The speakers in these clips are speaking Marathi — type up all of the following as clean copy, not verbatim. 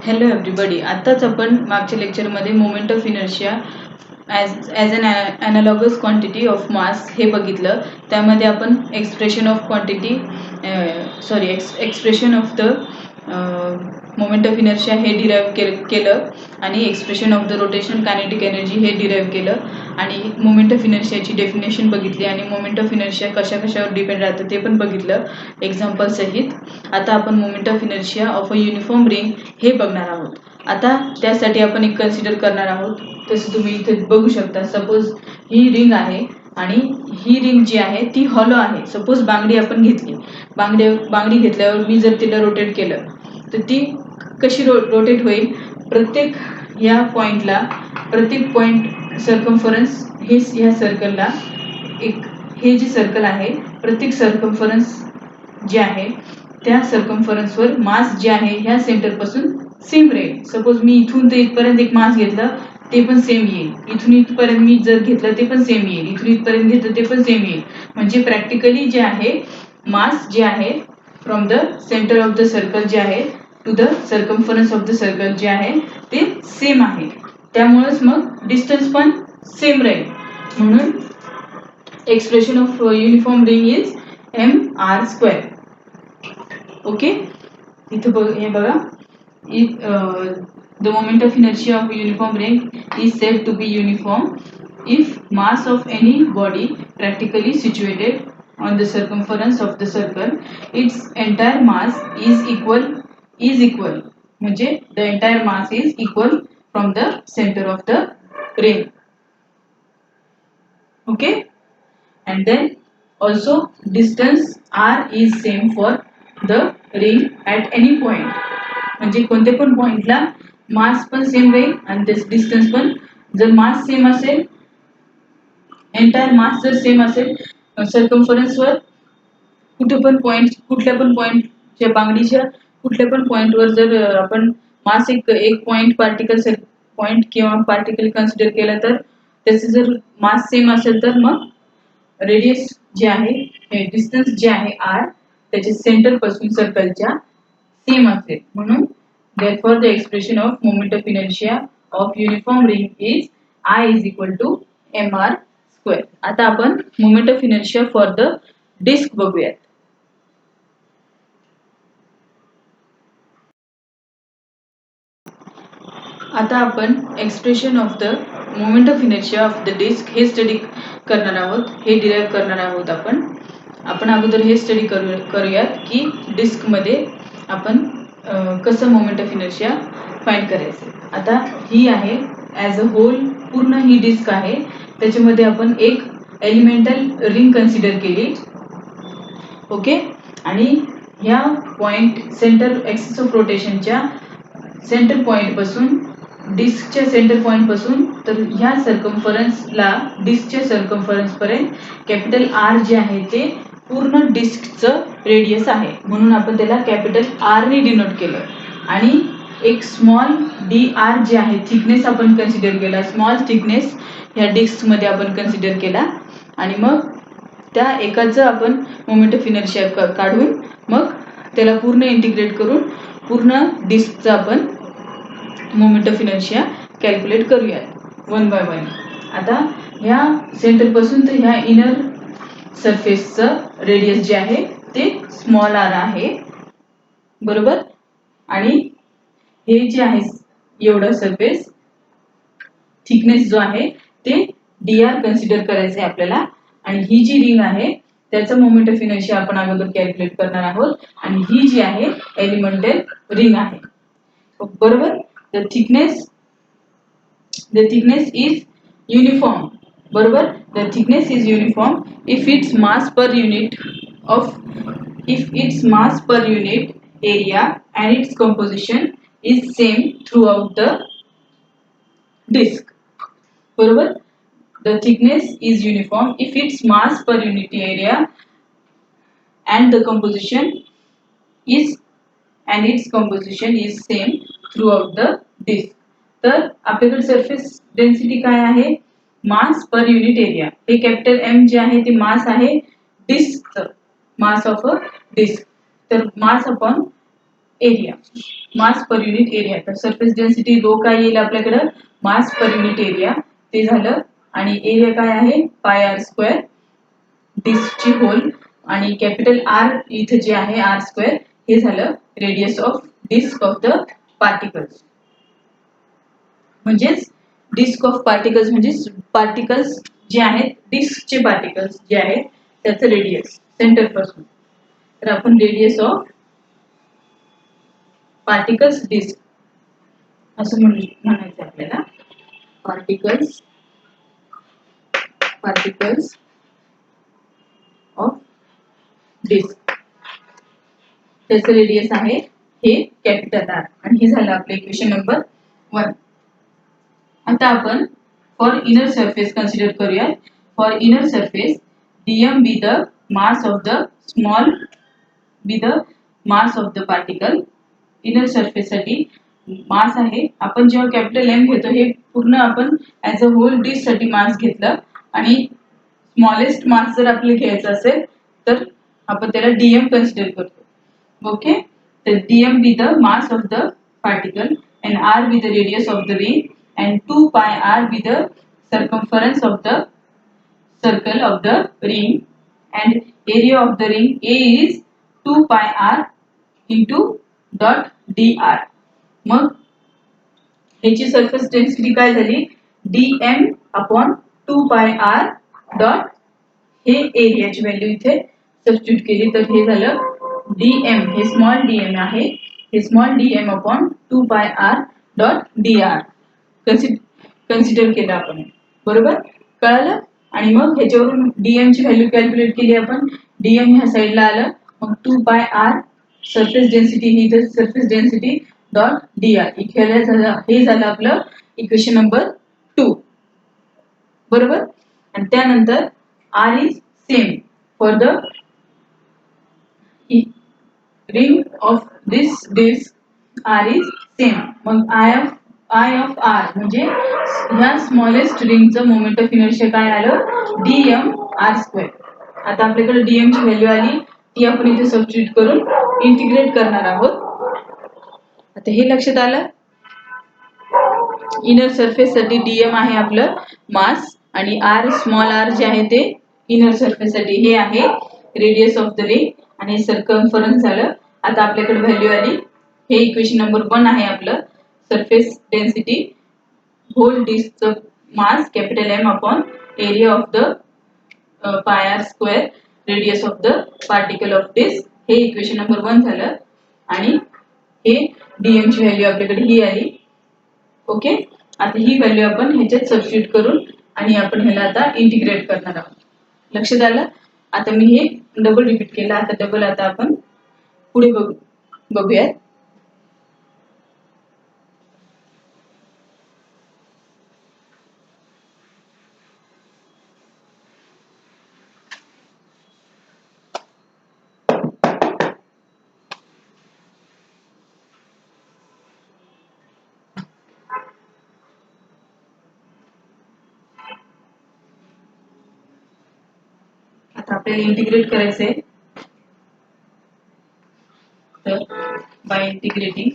Hello everybody. आताच आपण मागच्या लेक्चरमध्ये moment of inertia as an analogous quantity of mass हे बघितलं. त्यामध्ये आपण expression of quantity expression of the moment of inertia हे डिराईव्ह केलं आणि expression of the rotation kinetic energy हे डिराईव्ह केलं आणि मोमेंट ऑफ इनर्शियाची डेफिनेशन बघितली आणि मोमेंट ऑफ इनर्शिया कशावर डिपेंड राहतं ते पण बघितलं एक्झाम्पल सहित. आता आपण moment of inertia of a uniform ring हे बघणार आहोत. आता त्यासाठी आपण एक कन्सिडर करणार आहोत. तसं तुम्ही इथे बघू शकता. सपोज ही रिंग आहे आणि ही रिंग जी आहे ती हॉलो आहे. सपोज बांगडी आपण घेतली. बांगडी घेतल्यावर मी जर तिला रोटेट केलं तर ती कशी रोटेट होईल. प्रत्येक या पॉइंटला प्रत्येक पॉइंट सर्कम्फरन्स हे ह्या सर्कलला एक हे जे सर्कल आहे प्रत्येक सर्कम्फरन्स जे आहे त्या सर्कम्फरन्सवर मास जे आहे ह्या सेंटरपासून सेम राहील. सपोज मी इथून ते इथपर्यंत एक मास घेतलं ते पण सेम येईल. इथून इथपर्यंत मी जर घेतलं ते पण सेम येईल. इथून इथपर्यंत घेतलं ते पण सेम येईल. म्हणजे प्रॅक्टिकली जे आहे मास जे आहे from the centre of the circle जे आहे to the circumference of the circle जे आहे ते सेम आहे. त्यामुळेच मग डिस्टन्स पण सेम राहील. म्हणून expression of uniform ring is mr². Okay. इथं हे बघा. The moment of inertia of a uniform ring is said to be uniform if mass of any body practically situated on the circumference of the circle, its entire mass is equal. म्हणजे the entire mass is equal from the center of the ring. Okay. And then also distance r is same for the ring at any point. म्हणजे कोणते पण पॉइंटला मास पण सेम राहील आणि डिस्टन्स पण. जर मास सेम असेल एंटायर मास जर सेम असेल सर्कम्फरन्सवर कुठल्या पण पॉइंटच्या बांगडीच्या कुठल्या पण पॉइंटवर जर आपण मास एक पॉइंट किंवा पार्टिकल कन्सिडर केलं तर त्याचे जर मास सेम असेल तर मग रेडियस जे आहे डिस्टन्स जे आहे r त्याच्या सेंटर पासून सर्कलच्या सेम असेल. म्हणून therefore the expression of moment of inertia of uniform ring is I is equal to mr². आता आपण moment of inertia for the disk बघूयात. आता आपण expression of the moment of inertia of the disc हे स्टडी करणार आहोत. हे डिराईव्ह करणार आहोत. आपण अगोदर हे स्टडी करूयात की डिस्कमध्ये आपण कसं मोमेंट ऑफ इनर्शिया फाइंड करायचं. आता ही आहे ॲज अ होल पूर्ण ही डिस्क आहे. त्याच्यामध्ये आपण एक एलिमेंटल रिंग कन्सिडर केली. ओके. आणि ह्या पॉइंट सेंटर ॲक्सिस ऑफ रोटेशनच्या सेंटर पॉइंट पासून डिस्कच्या सेंटर पॉइंट पासून तर ह्या सर्कम्फरन्सला डिस्कच्या सर्कम्फरन्स पर्यंत कॅपिटल R जे आहे ते पूर्ण डिस्कचं रेडियस आहे. म्हणून आपण त्याला कॅपिटल R ने डिनोट केलं. आणि एक स्मॉल dr जे आहे थिकनेस आपण कन्सिडर केला. स्मॉल थिकनेस ह्या डिस्कमध्ये आपण कन्सिडर केला आणि मग त्या एकाचं आपण मोमेंट ऑफ इनर्शिया काढून मग त्याला पूर्ण इंटिग्रेट करून पूर्ण डिस्कचं आपण मोमेंट ऑफ इनर्शिया कॅल्क्युलेट करूयात वन बाय वन. आता ह्या सेंटरपासून तर ह्या इनर सरफेसचं रेडियस जे आहे ते स्मॉल r आहे. बरोबर. आणि हे जे आहे एवढा सरफेस थिकनेस जो आहे ते dr कन्सिडर करायचं आहे आपल्याला. आणि ही जी रिंग आहे त्याचं मोमेंट ऑफ इनर्शिया आपण अगोदर कॅल्क्युलेट करणार आहोत. आणि ही जी आहे एलिमेंटल रिंग आहे. बरोबर. The thickness is uniform. बरोबर. The thickness is uniform if its mass per unit area and its composition is same throughout the disk. बरोबर. The thickness is uniform if its mass per unit area and its composition is same throughout the disk. तर आपल्याकडे सरफेस डेन्सिटी काय आहे. मास पर युनिट एरिया. हे कॅपिटल M जे आहे ते मास आहे डिस्कचं. Mass of a disc. तर mass upon area, mass per unit area. तर सरफेस डेन्सिटी रो काय येईल आपल्याकडं, मास पर युनिट एरिया ते झालं. आणि एरिया काय आहे, पाय आर स्क्वेअर डिस्कची होल. आणि कॅपिटल आर इथे जे आहे आर स्क्वेअर हे झालं radius of disc of the particles. म्हणजेच डिस्क ऑफ पार्टिकल्स म्हणजे पार्टिकल्स जे आहेत, डिस्कचे पार्टिकल्स जे आहेत त्याचं रेडियस सेंटर पासून. तर आपण रेडियस ऑफ पार्टिकल्स डिस्क असं म्हणायचं आपल्याला. पार्टिकल्स ऑफ डिस्क त्याचं रेडियस आहे हे कॅपिटल आर. आणि हे झालं आपलं इक्वेशन नंबर 1. आता आपण फॉर इनर सरफेस कन्सिडर करूया. For inner surface dm be the mass of the small be the mass of the particle. Inner surface साठी मास आहे. आपण जेव्हा कॅपिटल एम घेतो हे पूर्ण आपण ऍज अ होल डिस्क साठी मास घेतलं. आणि स्मॉलेस्ट मास जर आपल्याला घ्यायचं असेल तर आपण त्याला डीएम कन्सिडर करतो. ओके, तर dm be the mass of the particle and r be the radius of the ring and 2 pi r be the circumference of the circle of the ring and area of the ring A is 2 pi r into dot dr. मग ह्याची सरफेस डेन्सिटी काय झाली, dm upon 2 pi r dot हे एरियाची व्हॅल्यू इथे सबस्टिट्यूट केली तर हे झालं dm, हे स्मॉल dm आहे, हे small dm upon 2 pi r dot dr consider केलं आपण. बरोबर, कळालं. आणि मग ह्याच्यावरून dm ची व्हॅल्यू कॅल्क्युलेट केली आपण. dm ह्या साईडला आलं, मग 2 pi r सरफेस डेन्सिटी ही तर surface density dot dr equal झालं. हे झालं आपलं इक्वेशन नंबर 2. बरोबर. आणि त्यानंतर r is same for the ring of this disk, r is same. मग I of r म्हणजे ह्या स्मॉलेस्ट रिंगचं मोमेंट ऑफ इनर्शिया काय आलं, dm r स्क्वेअर. आता आपल्याकडे dm ची व्हॅल्यू आली, ती आपण इथे सबस्टिट्यूट करून इंटिग्रेट करणार आहोत. आता हे लक्षात आलं. इनर सरफेस साठी dm आहे आपलं मास आणि r स्मॉल r जे आहे ते इनर सरफेस साठी हे आहे रेडियस ऑफ द रिंग आणि सर्कम्फरन्स झालं. आता आपल्याकडे व्हॅल्यू आली. हे इक्वेशन नंबर 1 आहे आपलं. सरफेस डेन्सिटी होल डिस्कचं mass capital M upon area of the pi R square radius of the particle of disc. हे इक्वेशन नंबर 1 झालं. आणि हे dm ची व्हॅल्यू आपल्याकडे ही आली. ओके, आता ही व्हॅल्यू आपण ह्याच्यात सबस्टिट्यूट करून आणि आपण ह्याला आता इंटिग्रेट करणार आहोत. लक्षात आलं. आता मी हे डबल रिपीट केलं. आता डबल आता आपण पुढे बघूयात. आता आपल्याला इंटिग्रेट करायचंय. तर by integrating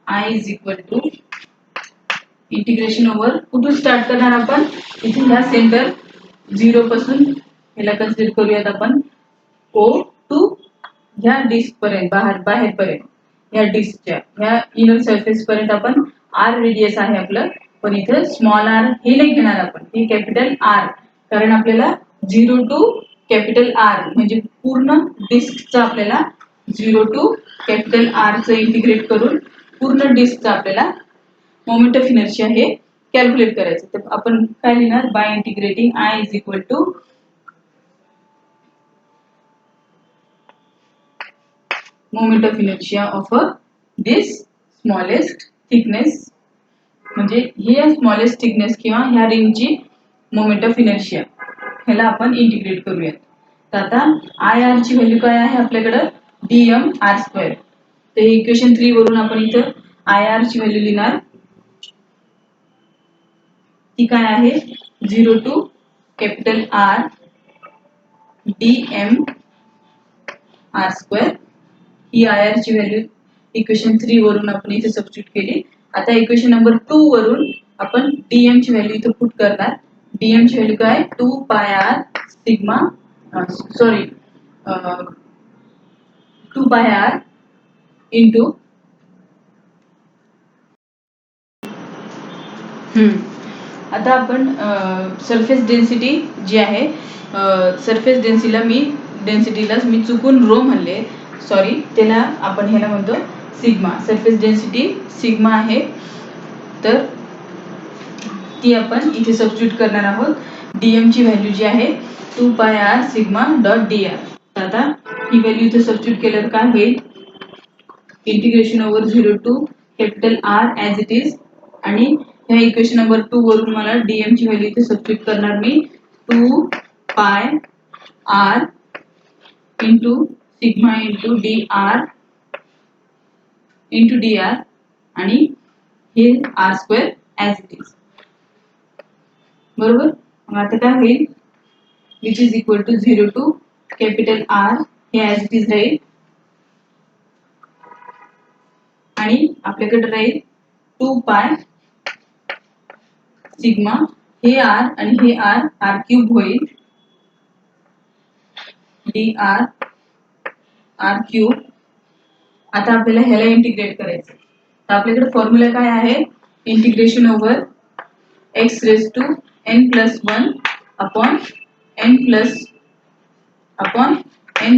I is equal to integration over कुठून स्टार्ट करणार आपण, इथे ह्या सेंटर 0 पासून ह्याला कन्सिडर करूयात आपण O टू ह्या डिस्क पर्यंत बाहेर पर्यंत ह्या डिस्कच्या ह्या इनर सरफेस पर्यंत आपण r रेडियस आहे आपलं. पण इथे स्मॉल r हे नाही घेणार आपण, हे कॅपिटल R, कारण आपल्याला 0 टू कॅपिटल R म्हणजे पूर्ण डिस्कचा आपल्याला 0 टू कॅपिटल R चं इंटिग्रेट करून पूर्ण डिस्कचा आपल्याला मोमेंट ऑफ इनर्शिया हे कॅल्क्युलेट करायचं. तर आपण काय लिहिणार, by integrating I is equal to moment of inertia of a this smallest thickness. म्हणजे ही स्मॉलेस्ट थिकनेस किंवा ह्या रिंगची मोमेंट ऑफ इनर्शिया ह्याला आपण इंटिग्रेट करूयात. तर आता आय आर ची व्हॅल्यू काय आहे आपल्याकडं, dm r स्क्वेअर. तर इक्वेशन 3 वरून आपण इथं आय आर ची व्हॅल्यू लिहिणार ती काय आहे 0 to capital r d m r square. ही आय आर ची व्हॅल्यू इक्वेशन 3 वरून आपण इथे सबस्टिट्यूट केली. आता इक्वेशन नंबर 2 वरून आपण डीएम ची व्हॅल्यू इथे पुट करणार. डीएम ची व्हॅल्यू काय 2 pi r sigma sorry 2 pi R into आता आपण सरफेस डेन्सिटी जी आहे सरफेस डेन्सिटीला मी चुकून रो म्हणले सॉरी, त्याला आपण ह्याला म्हणतो सिग्मा. सरफेस डेन्सिटी सिग्मा आहे, तर ती आपण इथे सबस्टिट्यूट करणार आहोत. डीएम ची व्हॅल्यू जी आहे 2 pi r sigma dot d r. आता ही व्हॅल्यू इथे सबस्टिट्यूट केल्यावर काय होईल integration over 0 to capital r as it is. आणि ह्या इक्वेशन नंबर 2 वरून मला डीएम ची व्हॅल्यू इथे सबस्टिट्यूट करणार मी 2 pi R into sigma into D R आणि हे R square as it is. बरोबर. मग आता काय होईल which is equal to 0 to capital R हे ॲज इट इज राहील आणि आपल्याकडे राहील 2 पाय सिग्मा हे आर आणि हे आर आर क्यूब होईल डी आर आर क्यूब. आता आपल्याला ह्याला इंटिग्रेट करायचं. तर आपल्याकडे फॉर्म्युला काय आहे integration over X raise to n plus 1 upon n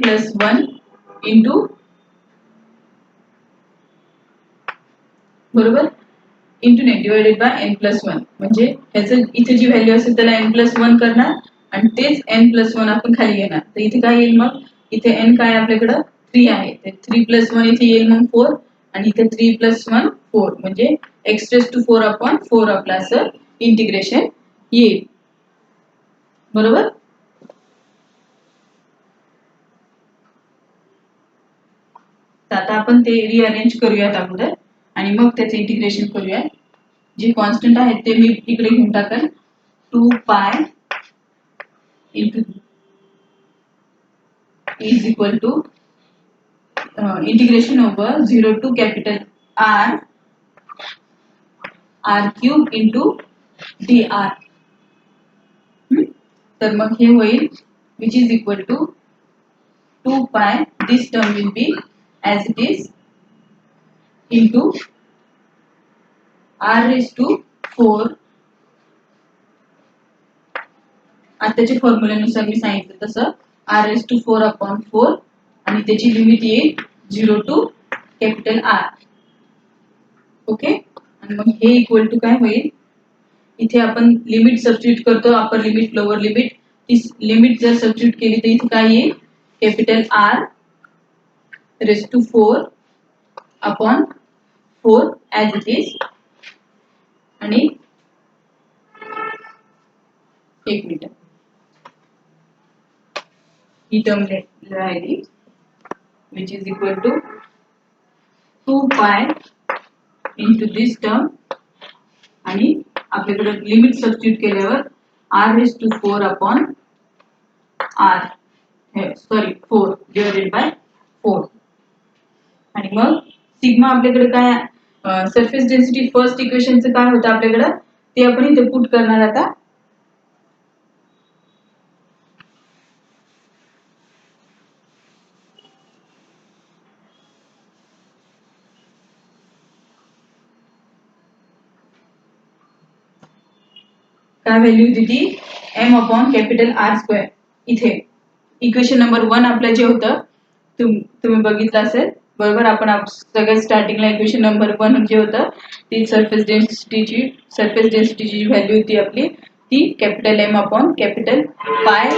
plus 1 into बरोबर इंटू नाही डिवायडेड बाय n प्लस 1. म्हणजे ह्याचं इथे जी व्हॅल्यू असेल त्याला n प्लस 1 करणार आणि तेच n प्लस 1 आपण खाली घेणार. तर इथे काय येईल मग इथे n काय आपल्याकडं 3 आहे, तर 3 प्लस 1 इथे येईल मग 4 आणि इथे 3 प्लस 1 4 म्हणजे x रेज टू 4 अपॉन 4 आपलं असं इंटिग्रेशन येईल. बरोबर. तर आता आपण ते रिअरेंज करूयात अगोदर आणि मग त्याचे इंटिग्रेशन करूयात. जे कॉन्स्टंट आहेत ते मी इकडे घेऊन टाकेल 2 pi into is equal to integration over 0 to capital R R cube into D R. तर मग हे होईल which is equal to 2 pi this term will be as it is into r raise to 4. आताच्या फॉर्म्युल्यानुसार मी सांगितलं तसं आर रेज टू 4 अपॉन 4 आणि त्याची लिमिट येईल 0 टू कॅपिटल आर. ओके. आणि मग हे इक्वल टू काय होईल इथे आपण लिमिट सबस्टिट्यूट करतो अपर लिमिट लोअर लिमिट. ती लिमिट जर सबस्टिट्यूट केली तर इथे काय येईल capital R raise to 4 upon 4 as it is आणि एक मिनिट ही टर्म राहिली which is equal to 2 pi into this term आणि आपल्याकडे लिमिट सबस्टिट्यूट केल्यावर R raise to 4 upon R sorry 4 divided by 4. आणि मग सिग्मा आपल्याकडे काय सरफेस डेन्सिटी फर्स्ट इक्वेशनचं काय होतं आपल्याकडे ते आपण इथे पुट करणार. आता काय व्हॅल्यू दिली m upon capital R square. इथे इक्वेशन नंबर 1 आपलं जे होतं तुम्ही बघितलं असेल बरोबर. आपण सगळ्यात स्टार्टिंगला इक्वेशन नंबर 1 जे होतं ती सरफेस डेन्सिटीची व्हॅल्यू होती आपली ती capital m upon capital pi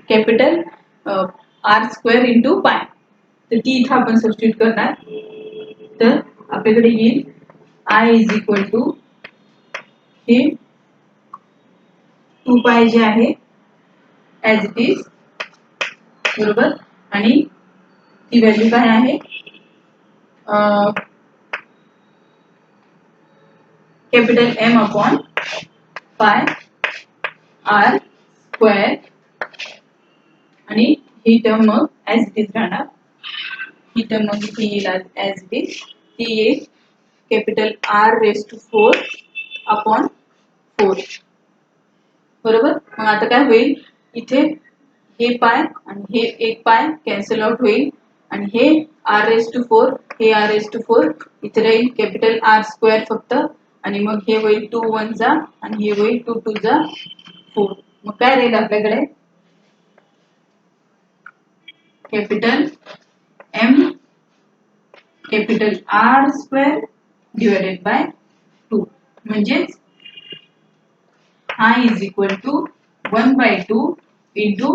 capital R square into pi. तर ती इथं आपण सबस्टिट्यूट करणार. तर आपल्याकडे येईल आय इज इक्वल टू हे 2 पाय जे आहे ॲज इट इज बरोबर आणि ती व्हॅल्यू काय आहे capital m upon pi R square आणि ही टर्म मग ॲज इट इज राहणार. ही टर्म मग इथे येईल ॲज इट इज. ती येईल capital R raise to 4 upon 4. बरोबर. मग आता काय होईल, इथे हे पाय आणि हे एक पाय कॅन्सल आउट होईल आणि हे आर रेज टू 4 हे आर रेज टू 4 इथे राहील कॅपिटल आर स्क्वेअर फक्त आणि मग हे होईल 2 1 जा आणि हे होईल 2 2 जा 4. मग काय राहील आपल्याकडे capital M capital R square divided by 2 म्हणजेच I is equal to 1/2 into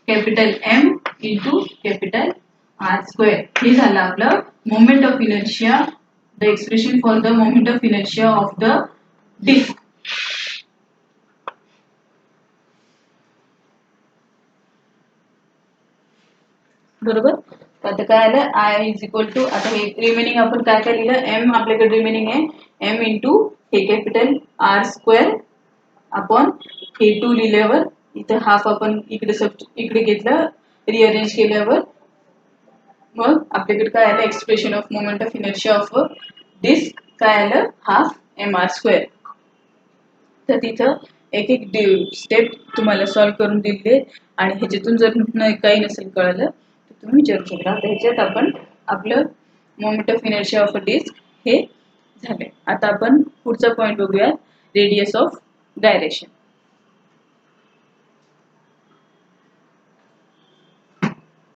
capital M into capital R square. हे झालं आपलं moment of inertia, the expression for the moment of inertia of the disk. बरोबर. आता काय आलं I is equal to, आता हे रिमेनिंग आपण काय काय लिहिलं, M आपल्याकडे रिमेनिंग आहे M इंटू हे कॅपिटल R स्क्वेअर अपॉन हे 2 लिहिल्यावर इथे हाफ आपण इकडे घेतलं रिअरेंज केल्यावर मग आपल्याकडे काय आलं expression of moment of inertia of disc काय आलं हाफ mr स्क्वेअर. तर तिथं एक एक स्टेप तुम्हाला सॉल्व्ह करून दिले आणि ह्याच्यातून जर काही नसेल कळलं तर तुम्ही विचारू शकता. ह्याच्यात आपण आपलं moment of inertia of a disc हे झाले. आता आपण पुढचा पॉइंट बघूया, रेडियस ऑफ गायरेशन.